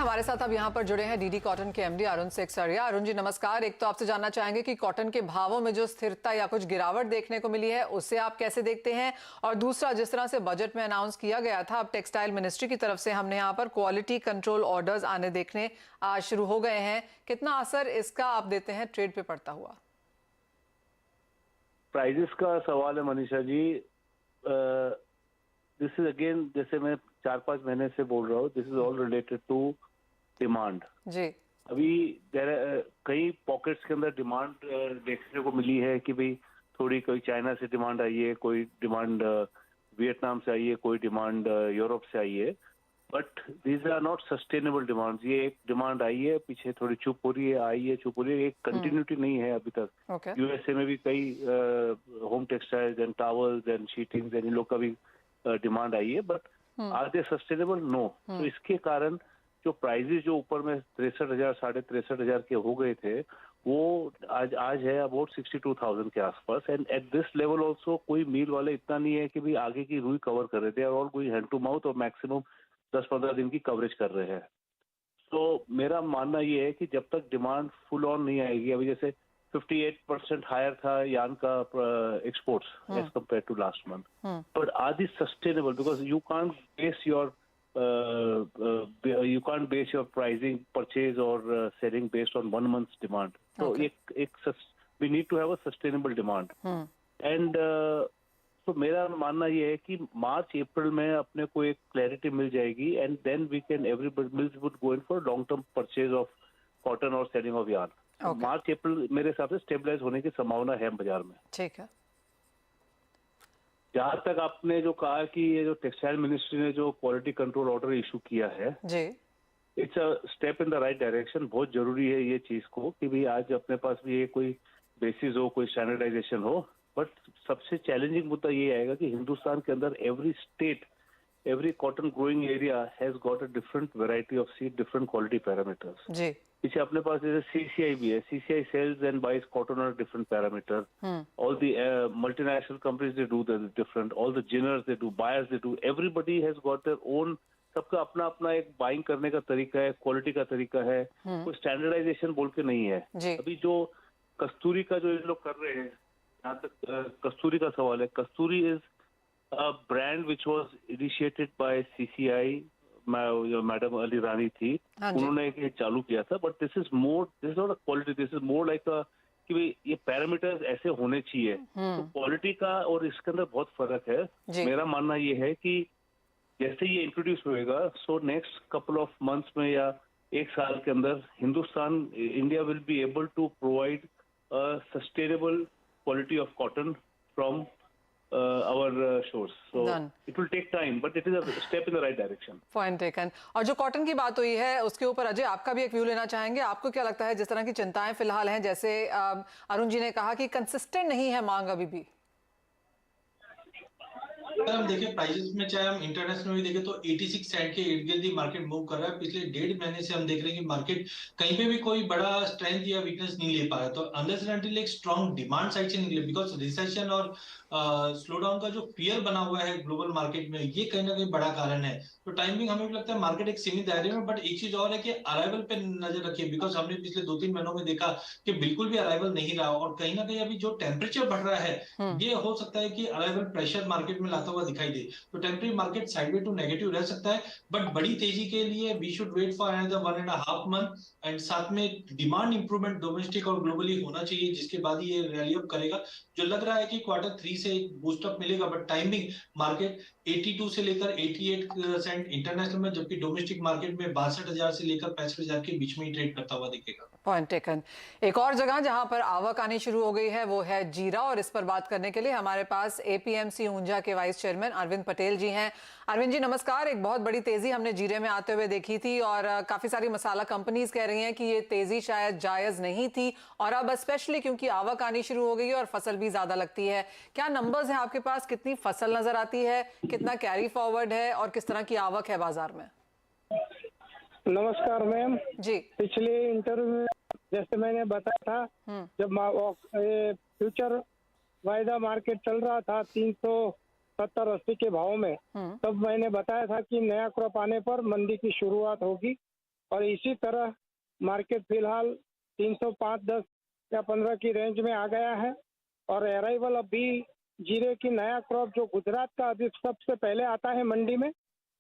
हमारे साथ अब यहाँ पर जुड़े हैं डीडी कॉटन के एमडी अरुण सेकसरिया। अरुण जी नमस्कार। एक तो आपसे जानना चाहेंगे कि कॉटन के भावों में जो स्थिरता या कुछ गिरावट देखने को मिली है उसे आप कैसे देखते हैं, और दूसरा जिस तरह से बजट में अनाउंस किया गया था, अब टेक्सटाइल मिनिस्ट्री की तरफ से हमने यहाँ पर क्वालिटी कंट्रोल ऑर्डर्स आने देखने आज शुरू हो गए हैं, कितना असर इसका आप देते हैं ट्रेड पे पड़ता हुआ? प्राइजेस का सवाल है Manisha ji. This is again, जैसे मैं 4-5 महीने से बोल रहा हूँ, this is all related to demand जी। अभी कई पॉकेट्स के अंदर डिमांड देखने को मिली है कि भाई थोड़ी कोई चाइना से डिमांड आई है, कोई डिमांड वियतनाम से आई है, कोई डिमांड यूरोप से आई है, but these are not sustainable demands. ये एक डिमांड आई है, पीछे थोड़ी चुप हो रही है, आई है, चुप हो रही है, एक कंटिन्यूटी नहीं है अभी तक। यूएसए में भी कई home textiles and towels and sheetings and इन लोग का भी डिमांड आई है, but are they sustainable? No. तो इसके कारण जो प्राइजेस जो ऊपर में 63,000 63,500 के हो गए थे, वो आज है अबाउट 62,000 के आसपास। And at this level also कोई मील वाले इतना नहीं है कि भाई आगे की रुई कवर कर रहे थे, और कोई हैंड टू माउथ और मैक्सिमम 10-15 दिन की कवरेज कर रहे हैं। तो मेरा मानना ये है कि जब तक डिमांड फुल ऑन नहीं आएगी, अभी जैसे 58% हायर था यान का exports as compare to last month, but are this sustainable? Because you can't base your pricing purchase और selling based on 1 month's demand. तो we need to have a sustainable demand. And तो मेरा मानना ये है कि मार्च अप्रैल में अपने को एक क्लैरिटी मिल जाएगी, and then we can everybody mills would go in for long term purchase of cotton और selling of yarn. March April मेरे हिसाब से स्टेबलाइज होने की संभावना है बाजार में। ठीक है। जहां तक आपने जो कहा कि ये जो टेक्सटाइल मिनिस्ट्री ने जो क्वालिटी कंट्रोल ऑर्डर इशू किया है जी, it's a step in the right direction. बहुत जरूरी है ये चीज को कि भाई आज अपने पास भी ये कोई बेसिस हो, कोई स्टैंडर्डाइजेशन हो, बट सबसे चैलेंजिंग मुद्दा ये आएगा कि हिंदुस्तान के अंदर every state, every cotton growing area has got a different variety of seed, different quality parameters. जी। पीछे अपने पास जैसे CCI भी है, CCI sells and buys cotton on a different parameter. All the multinational companies, they do the different. All the ginners they do, buyers they do. Everybody has got their own. सबका अपना अपना एक buying करने का तरीका है, quality का तरीका है, कोई स्टैंडर्डाइजेशन बोल के नहीं है। अभी जो कस्तूरी का जो ये लोग कर रहे हैं, जहाँ तक कस्तूरी का सवाल है, Kasturi is a brand which was initiated by CCI, madam Ali Rani थी, उन्होंने एक चालू किया था, but this is not a quality, this is more like a कि भाई ये पैरामीटर्स ऐसे होने चाहिए। तो क्वालिटी का और इसके अंदर बहुत फर्क है। मेरा मानना ये है कि जैसे ये इंट्रोड्यूस होएगा, so next couple of months में या 1 साल के अंदर India will be able to provide sustainable quality of cotton from our shores. So Done. It will take time, but it is a step in the right direction. Point taken. और जो cotton की बात हुई है उसके ऊपर अजय आपका भी एक व्यू लेना चाहेंगे। आपको क्या लगता है, जिस तरह की चिंताएं फिलहाल हैं, जैसे अरुण जी ने कहा कि कंसिस्टेंट नहीं है मांग अभी भी? अगर हम देखें प्राइसेस में, चाहे हम इंटरनेशनल में देखें, तो 86 सेंट के इर्द गिर्द ही मार्केट मूव कर रहा है। पिछले 1.5 महीने से हम देख रहे हैं कि मार्केट कहीं पे भी कोई बड़ा स्ट्रेंथ या वीकनेस नहीं ले पा रहा। तो अनलेस एंड अनटिल एक स्ट्रॉन्ग डिमांड साइड से निकले, बिकॉज रिसेशन और स्लो डाउन का जो फियर बना हुआ है ग्लोबल मार्केट में, ये कहीं ना कहीं बड़ा कारण है। तो टाइमिंग हमें भी लगता है मार्केट एक सीमित दायरे में, बट एक चीज और है कि अराइवल पे नजर रखिए, बिकॉज हमने पिछले 2-3 महीनों में देखा कि बिल्कुल भी अराइवल नहीं रहा, और कहीं ना कहीं अभी जो टेम्परेचर बढ़ रहा है, ये हो सकता है कि अराइवल प्रेशर मार्केट में लाता हुआ दिखाई दे। तो temporary market sideways to negative रह सकता है, बट बड़ी तेजी के लिए we should wait for another 1.5 month, and साथ में डिमांड इंप्रूवमेंट डोमेस्टिक और ग्लोबली होना चाहिए, जिसके बाद ही ये रैली अप करेगा। जो लग रहा है कि Q3 से बूस्टअप मिलेगा, बट टाइमिंग मार्केट 82 से लेकर 88 सेंट इंटरनेशनल में, जबकि डोमेस्टिक मार्केट में 62,000 से लेकर 65,000 के बीच में ही ट्रेड करता हुआ दिखेगा। Point taken. एक और जगह जहां पर आवक आनी शुरू हो गई है वो है जीरा, और इस पर बात करने के लिए हमारे पास APMC ऊंझा के वाइस चेयरमैन अरविंद पटेल जी हैं। अरविंद जी नमस्कार। एक बहुत बड़ी तेजी हमने जीरे में आते हुए देखी थी, और काफी सारी मसाला कंपनीज कह रही हैं कि ये तेजी शायद जायज नहीं थी, और अब स्पेशली क्योंकि आवक आनी शुरू हो गई है और फसल भी ज्यादा लगती है। क्या नंबर्स हैं आपके पास, कितनी फसल नजर आती है, कितना कैरी फॉरवर्ड है, और किस तरह की आवक है बाजार में? नमस्कार मैम जी। पिछले इंटरव्यू में जैसे मैंने बताया था, जब फ्यूचर वायदा मार्केट चल रहा था 370-80 के भाव में, तब मैंने बताया था कि नया क्रॉप आने पर मंदी की शुरुआत होगी और इसी तरह मार्केट फिलहाल 305-10 या 15 की रेंज में आ गया है। और अराइवल अभी जीरे की नया क्रॉप जो गुजरात का अभी सबसे पहले आता है मंडी में,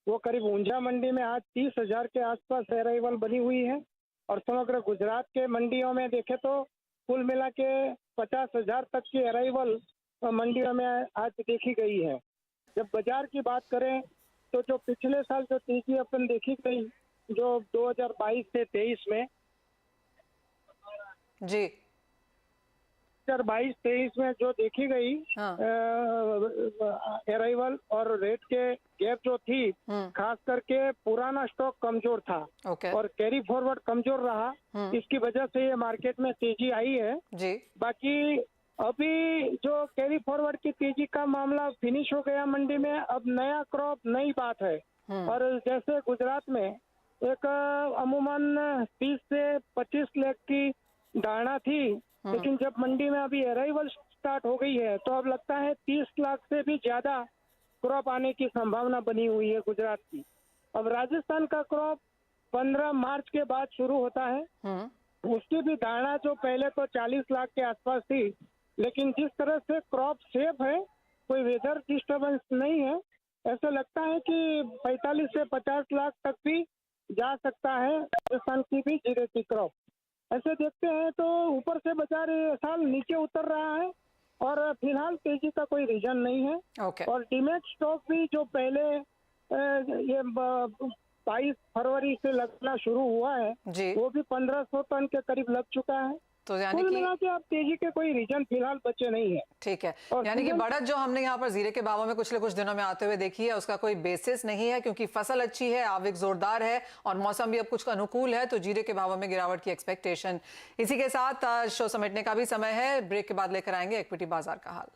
वो करीब ऊंझा मंडी में आज 30,000 के आसपास अराइवल बनी हुई है। और समग्र गुजरात के मंडियों में देखे तो कुल मिला के 50,000 तक की अराइवल मंडियों में आज देखी गई है। जब बाजार की बात करें तो जो पिछले साल जो तेजी अपन देखी गई जो 2022 से 23 में जी 2022-23 में जो देखी गई हाँ। अराइवल और रेट के गैप जो थी, खास करके पुराना स्टॉक कमजोर था और कैरी फॉरवर्ड कमजोर रहा, इसकी वजह से ये मार्केट में तेजी आई है जी। बाकी अभी जो कैरी फॉरवर्ड की तेजी का मामला फिनिश हो गया मंडी में, अब नया क्रॉप नई बात है। और जैसे गुजरात में एक अमूमन 30 से 25 लाख की धारणा थी, लेकिन जब मंडी में अभी अराइवल स्टार्ट हो गई है तो अब लगता है 30 लाख से भी ज्यादा क्रॉप आने की संभावना बनी हुई है गुजरात की। अब राजस्थान का क्रॉप 15 मार्च के बाद शुरू होता है, उसकी भी धारणा जो पहले तो 40 लाख के आसपास थी, लेकिन जिस तरह से क्रॉप सेफ है, कोई वेदर डिस्टर्बेंस नहीं है, ऐसा लगता है कि 45 से 50 लाख तक भी जा सकता है राजस्थान की भी जीरे की क्रॉप। ऐसे देखते हैं तो ऊपर से बाजार साल नीचे उतर रहा है और फिलहाल तेजी का कोई रीजन नहीं है। और डीमैट स्टॉक भी जो पहले ये 22 फरवरी से लगना शुरू हुआ है वो भी 1500 टन के करीब लग चुका है। तो यानी कि अब तेजी के कोई रीजन फिलहाल बचे नहीं है। ठीक है, यानी कि बढ़त जो हमने यहाँ पर जीरे के भावों में पिछले कुछ दिनों में आते हुए देखी है उसका कोई बेसिस नहीं है, क्योंकि फसल अच्छी है, आवक जोरदार है और मौसम भी अब कुछ अनुकूल है, तो जीरे के भावों में गिरावट की एक्सपेक्टेशन। इसी के साथ शो समेटने का भी समय है। ब्रेक के बाद लेकर आएंगे इक्विटी बाजार का हाल।